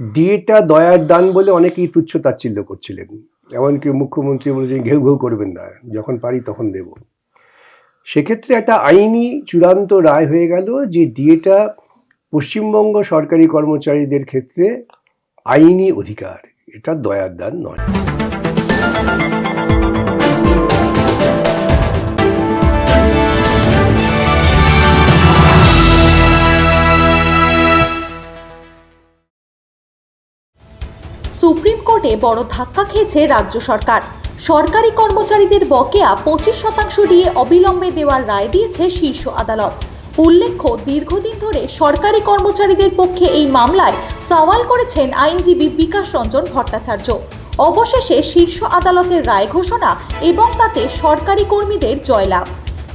ডিএটা দয়ার দান বলে অনেকেই তুচ্ছ তাচ্ছিল্য করছিলেন। এমনকি মুখ্যমন্ত্রী বলেছেন ঘেউ ঘেউ করবেন না, যখন পারি তখন দেব। সেক্ষেত্রে একটা আইনি চূড়ান্ত রায় হয়ে গেল যে ডিএটা পশ্চিমবঙ্গ সরকারি কর্মচারীদের ক্ষেত্রে আইনি অধিকার, এটা দয়ার দান নয়। সুপ্রিম কোর্টে বড় ধাক্কা খেয়েছে রাজ্য সরকার। সরকারি কর্মচারীদের বকেয়া 25% দিয়ে অবিলম্বে দেওয়ার রায় দিয়েছে শীর্ষ আদালত। উল্লেখ্য, দীর্ঘদিন ধরে সরকারি কর্মচারীদের পক্ষে এই মামলায় সওয়াল করেছেন আইনজীবী বিকাশ রঞ্জন ভট্টাচার্য। অবশেষে শীর্ষ আদালতের রায় ঘোষণা এবং তাতে সরকারি কর্মীদের জয়লাভ।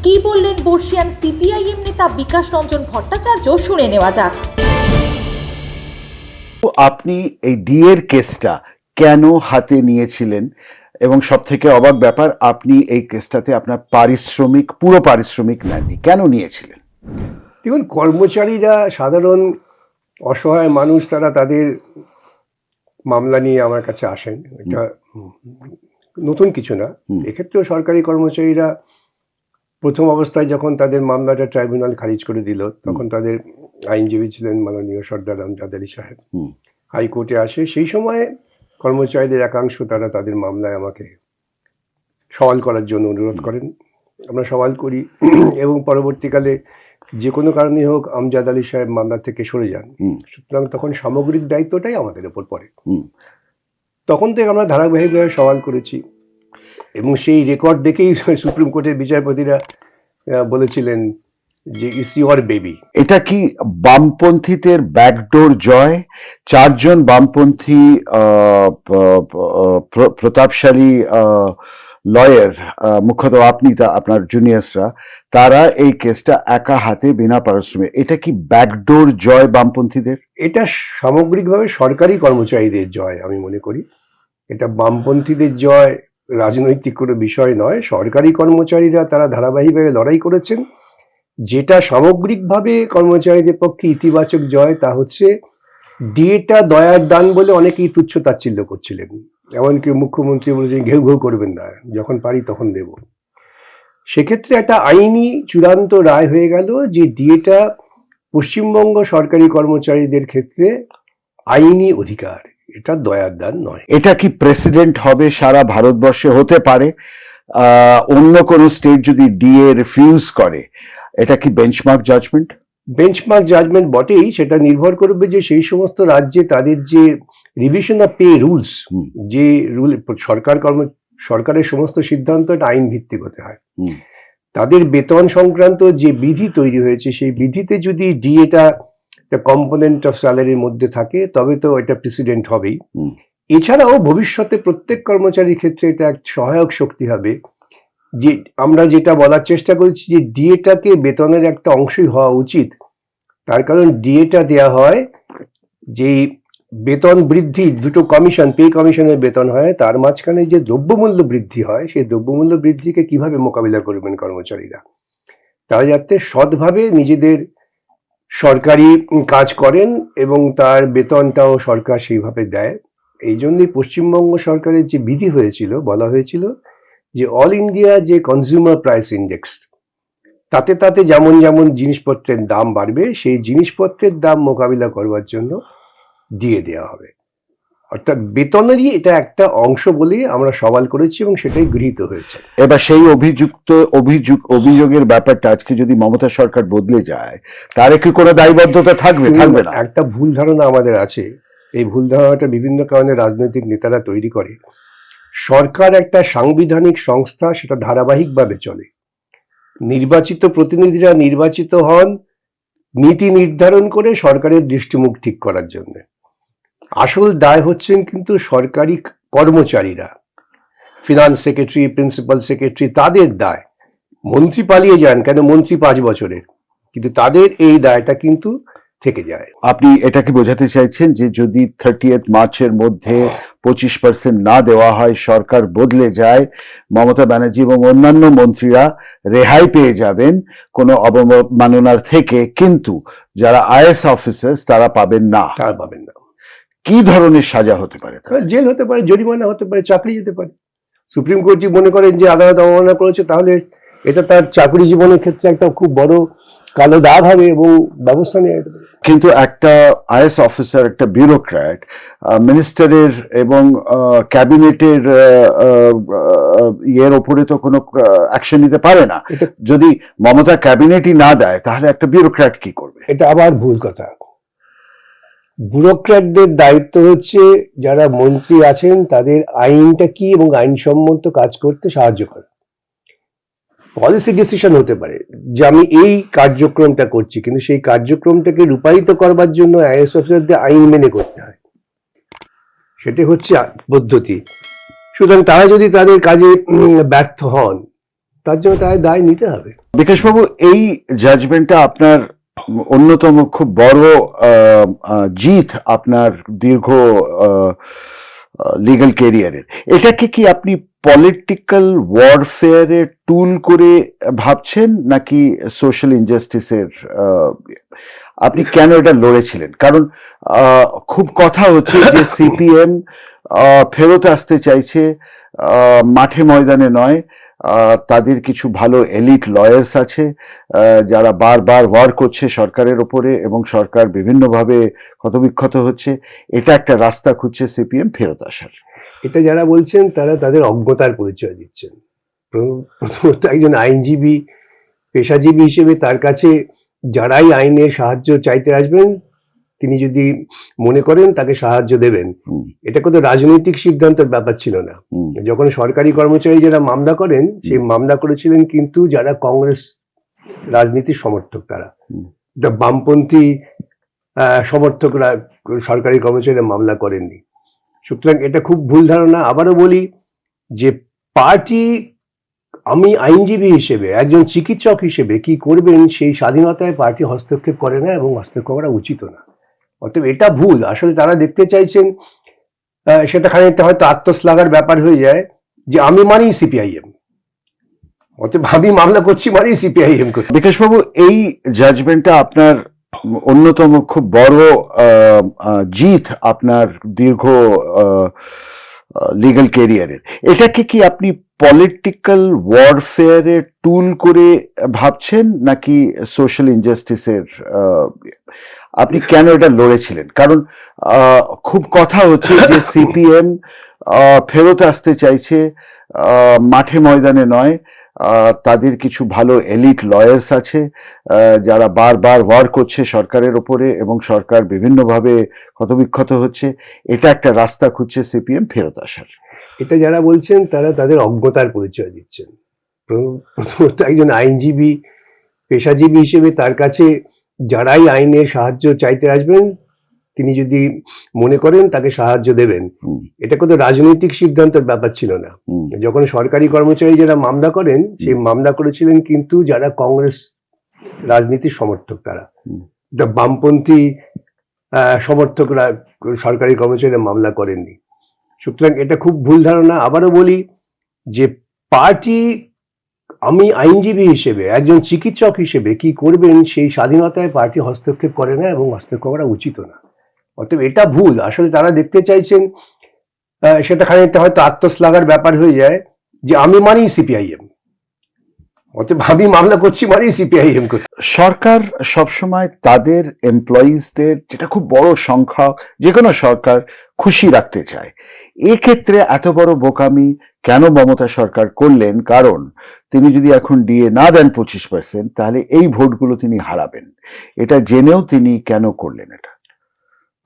কি বললেন বর্ষিয়ান সিপিআইএম নেতা বিকাশ রঞ্জন ভট্টাচার্য, শুনে নেওয়া যাক। আপনি এই ডিএর কেসটা কেন হাতে নিয়েছিলেন, এবং সব থেকে অবাক ব্যাপার, আপনি এই কেসটাতে আপনার পুরো পারিশ্রমিক নেননি, কেন নিয়েছিলেন? দেখুন, কর্মচারীরা সাধারণ অসহায় মানুষ, তারা তাদের মামলা নিয়ে আমার কাছে আসেন। এটা নতুন কিছু না। এক্ষেত্রেও সরকারি কর্মচারীরা প্রথম অবস্থায় যখন তাদের মামলাটা ট্রাইব্যুনাল খারিজ করে দিল, তখন তাদের আইনজীবী ছিলেন মাননীয় সর্দার আমজাদ আলী সাহেব, হাইকোর্টে আসে। সেই সময় কর্মচারীদের একাংশ তারা তাদের মামলায় আমাকে সওয়াল করার জন্য অনুরোধ করেন। আমরা সওয়াল করি এবং পরবর্তীকালে যে কোনো কারণে হোক আমজাদ আলী সাহেব মামলা থেকে সরে যান। সুতরাং তখন সামগ্রিক দায়িত্বটাই আমাদের ওপর পড়ে। তখন থেকে আমরা ধারাবাহিকভাবে সওয়াল করেছি এবং সেই রেকর্ড দেখেই সুপ্রিম কোর্টের বিচারপতিরা বলেছিলেন যে ইটস ইউর বেবি। এটা কি বামপন্থীদের ব্যাকডোর জয়? 4 জন বামপন্থী প্রতাপশালী লয়ার, মুখ্যত আপনি, আপনার জুনিয়র্সরা, তারা এই কেসটা একা হাতে বিনা পারিশ্রমিক, এটা কি ব্যাকডোর জয় বামপন্থীদের? এটা সামগ্রিকভাবে সরকারি কর্মচারীদের জয় আমি মনে করি। এটা বামপন্থীদের জয় রাজনৈতিক কোনো বিষয় নয়। সরকারি কর্মচারীরা তারা ধারাবাহিকভাবে লড়াই করেছেন। যেটা সামগ্রিকভাবে কর্মচারীদের পক্ষে ইতিবাচক জয় তা হচ্ছে ডিএটা দয়ার দান বলে অনেকেই তুচ্ছ তাচ্ছিল্য করছিলেন। এমনকি মুখ্যমন্ত্রী বলেছেন ঘেউ ঘেউ করবেন না, যখন পারি তখন দেব। সেক্ষেত্রে একটা আইনি চূড়ান্ত রায় হয়ে গেল যে ডিএটা পশ্চিমবঙ্গ সরকারি কর্মচারীদের ক্ষেত্রে আইনি অধিকার, এটা দয়ার দান নয়। এটা কি প্রেসিডেন্ট হবে সারা ভারতবর্ষে? হতে পারে অন্য কোনো স্টেট যদি ডিএ রিফিউজ করে, এটা কি বেঞ্চমার্ক জাজমেন্ট? বেঞ্চমার্ক জাজমেন্ট বটেই, সেটা নির্ভর করবে যে সেই সমস্ত রাজ্যে তাদের যে রিভিশন অফ পে রুলস, যে রুল সরকারের সমস্ত সিদ্ধান্ত এটা আইন ভিত্তিক হতে হয়। তাদের বেতন সংক্রান্ত যে বিধি তৈরি হয়েছে সেই বিধিতে যদি ডিএটা কম্পোনেন্ট অফ স্যালারির মধ্যে থাকে তবে তো এটা প্রেসিডেন্ট হবেই। এছাড়াও ভবিষ্যতে প্রত্যেক কর্মচারীর ক্ষেত্রে এটা এক সহায়ক শক্তি হবে। যে আমরা যেটা বলার চেষ্টা করেছি যে ডিএটাকে বেতনের একটা অংশই হওয়া উচিত, তার কারণ ডিএটা দেয়া হয় যে বেতন বৃদ্ধি, দুটো কমিশন, পে কমিশনের বেতন হয়, তার মাঝখানে যে দ্রব্যমূল্য বৃদ্ধি হয় সেই দ্রব্যমূল্য বৃদ্ধিকে কিভাবে মোকাবিলা করবেন কর্মচারীরা, তারা যাতে সৎভাবে নিজেদের সরকারি কাজ করেন এবং তার বেতনটাও সরকার সেইভাবে দেয়। এই জন্যই পশ্চিমবঙ্গ সরকারের যে বিধি হয়েছিল, বলা হয়েছিল যে অল ইন্ডিয়া যে কনজিউমার প্রাইস ইন্ডেক্স, তাতে তাতে যেমন যেমন জিনিসপত্রের দাম বাড়বে সেই জিনিসপত্রের দাম মোকাবিলা করবার জন্য দিয়ে দেওয়া হবে। অর্থাৎ বেতনেরই এটা একটা অংশ বলেই আমরা সওয়াল করেছি এবং সেটাই গৃহীত হয়েছে। এবার সেই অভিযোগের ব্যাপারটা আজকে যদি মমতা সরকার বদলে যায়, তার কি কোনো দায়বদ্ধতা থাকবে না? একটা ভুল ধারণা আমাদের আছে। এই ভুল ধারণাটা বিভিন্ন কারণে রাজনৈতিক নেতারা তৈরি করে। সরকার একটা সাংবিধানিক সংস্থা, সেটা ধারাবাহিকভাবে চলে। নির্বাচিত প্রতিনিধিরা নির্বাচিত হন নীতি নির্ধারণ করে সরকারের দৃষ্টিমুখ ঠিক করার জন্য। আসল দায় হচ্ছেন কিন্তু সরকারি কর্মচারীরা, ফিনান্স সেক্রেটারি, প্রিন্সিপাল সেক্রেটারি, তাদের দায়। মন্ত্রী পালিয়ে যান কেন, মন্ত্রী 5 বছরের, কিন্তু তাদের এই দায়টা কিন্তু থেকে যায়। আপনি এটা কি বোঝাতে চাইছেন যে যদি 30 মার্চের মধ্যে 25% না দেওয়া হয়, সরকার বদলে যায়, মমতা ব্যানার্জি এবং অন্যান্য মন্ত্রীরা রেহাই পেয়ে যাবেন কোনো অবমাননার থেকে, কিন্তু যারা আইএস অফিসার্স তারা পাবেন না? তারা পাবেন না। কি ধরনের সাজা হতে পারে তার? জেল হতে পারে, জরিমানা হতে পারে, চাকরি যেতে পারে। সুপ্রিম কোর্ট যদি মনে করেন যে আদালত অবমাননা করেছে, তাহলে এটা তার চাকরি জীবনের ক্ষেত্রে একটা খুব বড় কালো দাগ হবে এবং ব্যবস্থা নেওয়া যেতে পারে। কিন্তু একটা আইএস অফিসার, একটা ব্যুরোক্র্যাট, মিনিস্টারের এবং ক্যাবিনেটের ইয়ের ওপরে তো কোনো অ্যাকশন নিতে পারে না। যদি মমতা ক্যাবিনেটই না দেয়, তাহলে একটা ব্যুরোক্র্যাট কি করবে? এটা আবার ভুল কথা। ব্যুরোক্র্যাটদের দায়িত্ব হচ্ছে যারা মন্ত্রী আছেন তাদের আইনটা কি এবং আইনসম্মত কাজ করতে সাহায্য করা। পলিসি ডিসিশন হতে পারে যে আমি এই কার্যক্রমটা করছি, কিন্তু সেই কার্যক্রমটাকে রূপায়িত করবার জন্য আইএস অফিসারদের আইন মেনে করতে হয়, সেটা হচ্ছে পদ্ধতি। সুতরাং তারা যদি তাদের কাজে ব্যর্থ হন, তার জন্য তাদের দায় নিতে হবে। বিকাশবাবু, এই জাজমেন্টটা আপনার অন্যতম খুব বড় জিত আপনার দীর্ঘ লিগ্যাল ক্যারিয়ারের। এটাকে কি আপনি পলিটিক্যাল ওয়ারফেয়ারের টুল করে ভাবছেন, নাকি সোশ্যাল ইনজাস্টিসের? আপনি কেন এটা লড়েছিলেন? কারণ খুব কথা হচ্ছে যে সিপিএম ফেরত আসতে চাইছে, মাঠে ময়দানে নয়। তাদের কিছু ভালো এলিট লয়ার্স আছে যারা বারবার ওয়ার করছে সরকারের ওপরে, এবং সরকার বিভিন্নভাবে ক্ষতবিক্ষত হচ্ছে। এটা একটা রাস্তা খুঁজছে সিপিএম ফেরত আসার। এটা যারা বলছেন তারা তাদের অজ্ঞতার পরিচয় দিচ্ছেন। প্রথমত একজন আইনজীবী, পেশাজীবী হিসেবে তার কাছে যারাই আইনের সাহায্য চাইতে আসবেন, তিনি যদি মনে করেন তাকে সাহায্য দেবেন, এটা কোনো রাজনৈতিক সিদ্ধান্তের ব্যাপার ছিল না। যখন সরকারি কর্মচারী যারা মামলা করেন, সেই মামলা করেছিলেন কিন্তু যারা কংগ্রেস রাজনীতির সমর্থক, তারা বামপন্থী সমর্থকরা সরকারি কর্মচারীরা মামলা করেননি। সুতরাং এটা খুব ভুল ধারণা। আবারও বলি যে পার্টি, আমি আইনজীবী হিসেবে, একজন চিকিৎসক হিসেবে কি করবেন সেই স্বাধীনতায় পার্টি হস্তক্ষেপ করে না এবং হস্তক্ষেপ করা উচিত না। অতএব এটা ভুল। আসলে তারা দেখতে চাইছেন, সেটা খানিকটা হয়তো আত্মশ্লাঘার ব্যাপার হয়ে যায় যে আমি মানি সিপিআইএম, অতএব আমি মামলা করছি মানে সিপিআইএম করছি। বিকাশবাবু, এই জাজমেন্টটা আপনার অন্যতম খুব বড় জিত আপনার দীর্ঘ লিগ্যাল ক্যারিয়ারের। এটাকে কি আপনি পলিটিক্যাল ওয়ারফেয়ারের টুল করে ভাবছেন, নাকি সোশ্যাল ইনজাস্টিসের? আপনি কেন এটা লড়েছিলেন? কারণ খুব কথা হচ্ছে যে সিপিএম ফেরত আসতে চাইছে, মাঠে ময়দানে নয়। তাদের কিছু ভালো এলিট লয়ার্স আছে যারা বারবার ওয়ার করছে সরকারের ওপরে, এবং সরকার বিভিন্নভাবে ক্ষতবিক্ষত হচ্ছে। এটা একটা রাস্তা খুঁজছে সিপিএম ফেরত আসার। এটা যারা বলছেন তারা তাদের অজ্ঞতার পরিচয় দিচ্ছেন। প্রথমত একজন আইনজীবী, পেশাজীবী হিসেবে তার কাছে যারাই আইনের সাহায্য চাইতে আসবেন, তিনি যদি মনে করেন তাকে সাহায্য দেবেন, এটা কোনো রাজনৈতিক সিদ্ধান্তের ব্যাপার ছিল না। যখন সরকারি কর্মচারী যারা মামলা করেন, সেই মামলা করেছিলেন কিন্তু যারা কংগ্রেস রাজনীতির সমর্থক, তারা বামপন্থী সমর্থকরা সরকারি কর্মচারীরা মামলা করেননি। সুতরাং এটা খুব ভুল ধারণা। আবারও বলি যে পার্টি, আমি আইনজীবী হিসেবে, একজন চিকিৎসক হিসেবে কি করবেন সেই স্বাধীনতায় পার্টি হস্তক্ষেপ করে না এবং হস্তক্ষেপ করা উচিত না। অতএব এটা ভুল। আসলে তারা দেখতে চাইছেন, সেটা খানিকটা হয়তো আত্মশ্লাঘার ব্যাপার হয়ে যায় যে আমি মানি সিপিআইএম, অতএব আমি মামলা করছি মানে সিপিআইএম করছি। সরকার সবসময় তাদের এমপ্লয়িজদের, যেটা খুব বড় সংখ্যা, যে কোনো সরকার খুশি রাখতে চায়। এক্ষেত্রে এত বড় বোকামি কেন মমতা সরকার করলেন? কারণ তিনি যদি এখন ডিএ না দেন 25%, তাহলে এই ভোটগুলো তিনি হারাবেন। এটা জেনেও তিনি কেন করলেন এটা?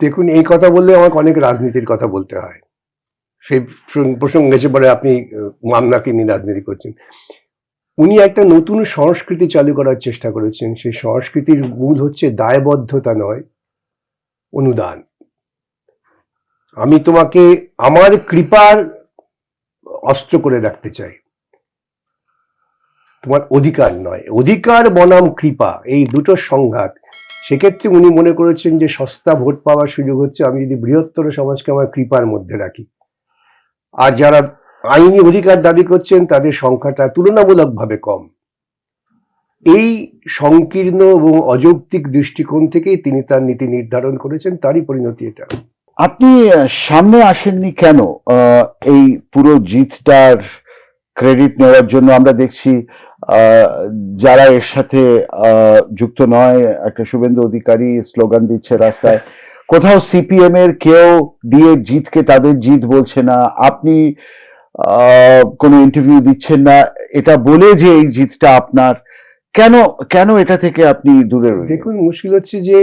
দেখুন, এই কথা বললে আমাকে অনেক রাজনীতির কথা বলতে হয়। সেই প্রসঙ্গে এসে পরে আপনি মামলাকে নিয়ে রাজনীতি করছেন। উনি একটা নতুন সংস্কৃতি চালু করার চেষ্টা করেছেন। সেই সংস্কৃতির মূল হচ্ছে দায়বদ্ধতা নয়, অনুদান। আমি তোমাকে আমার কৃপার অস্ত্র করে রাখতে চাই, তোমার অধিকার নয়। অধিকার বনাম কৃপা, এই দুটো সংঘাত। সেক্ষেত্রে উনি মনে করেছেন যে সস্তা ভোট পাওয়ার সুযোগ হচ্ছে আমি যদি বৃহত্তর সমাজকে আমার কৃপার মধ্যে রাখি। আর যারা আইনি অধিকার দাবি করছেন তাদের সংখ্যাটা তুলনামূলকভাবে কম। এই সংকীর্ণ এবং অযৌক্তিক দৃষ্টিকোণ থেকেই তিনি তার নীতি নির্ধারণ করেছেন, তারই পরিণতি এটা। আপনি সামনে আসেননি কেন এই পুরো জিতটার ক্রেডিট নেওয়ার জন্য? আমরা দেখছি যারা এর সাথে যুক্ত নয়, একটা শুভেন্দু অধিকারী স্লোগান দিচ্ছে রাস্তায়, কোথাও সিপিএম এর কেউ দিয়ে জিতকে তাদের জিত বলছে না, আপনি কোনো ইন্টারভিউ দিচ্ছেন না এটা বলে যে এই জিতটা আপনার, কেন কেন এটা থেকে আপনি দূরে রয়েছেন? দেখুন, মুশকিল হচ্ছে যে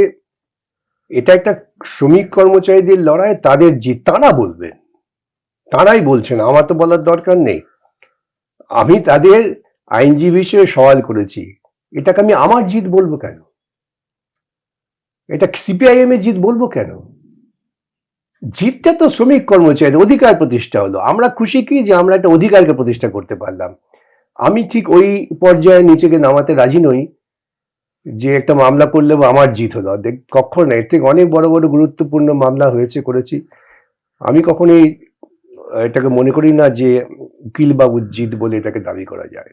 এটা একটা শ্রমিক কর্মচারীদের লড়াই, তাদের জিত তারা বলবেন, তারাই বলছেন, আমার তো বলার দরকার নেই। আমি তাদের আইনজীবী হিসেবে সওয়াল করেছি, এটাকে আমি আমার জিত বলবো কেন? এটা সিপিআইএম এর জিত বলবো কেন? জিতটা তো শ্রমিক কর্মচারীদের অধিকার প্রতিষ্ঠা হলো। আমরা খুশি কি যে আমরা একটা অধিকারকে প্রতিষ্ঠা করতে পারলাম। আমি ঠিক ওই পর্যায়ে নিচেকে নামাতে রাজি নই যে একটা মামলা করলে আমার জিত হলো। কখনো না, এর থেকে অনেক বড় বড় গুরুত্বপূর্ণ মামলা হয়েছে, করেছি। আমি কখনোই এটাকে মনে করি না যে উকিল বাবুর জিত বলে এটাকে দাবি করা যায়।